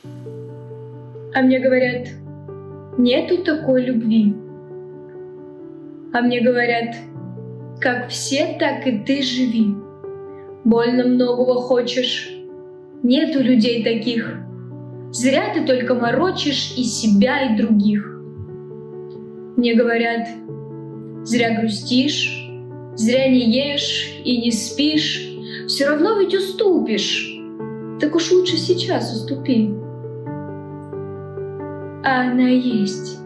А мне говорят, нету такой любви. А мне говорят, как все, так и ты живи. Больно многого хочешь, нету людей таких. Зря ты только морочишь и себя, и других. Мне говорят, зря грустишь, зря не ешь и не спишь, все равно ведь уступишь. Так уж лучше сейчас уступи. А она есть.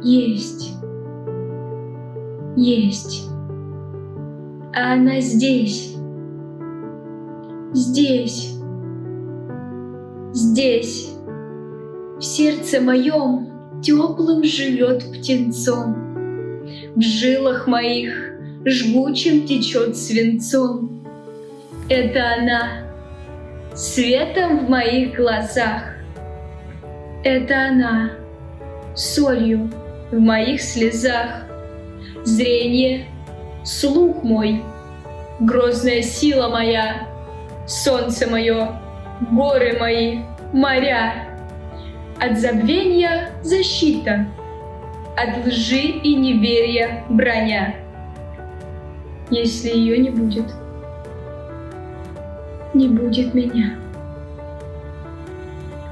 Есть. Есть. А она здесь. Здесь. Здесь. В сердце моем теплым живет птенцом. В жилах моих жгучим течет свинцом. Это она, светом в моих глазах. Это она, солью в моих слезах. Зрение, слух мой, грозная сила моя, солнце мое, горы мои, моря. От забвенья защита, от лжи и неверия броня. Если ее не будет меня.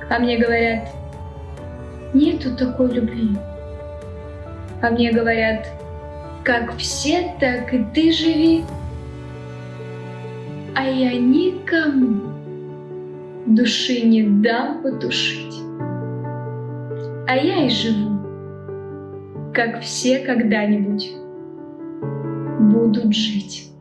А мне говорят, нету такой любви. А мне говорят, как все, так и ты живи. А я никому души не дам потушить. А я и живу, как все когда-нибудь будут жить.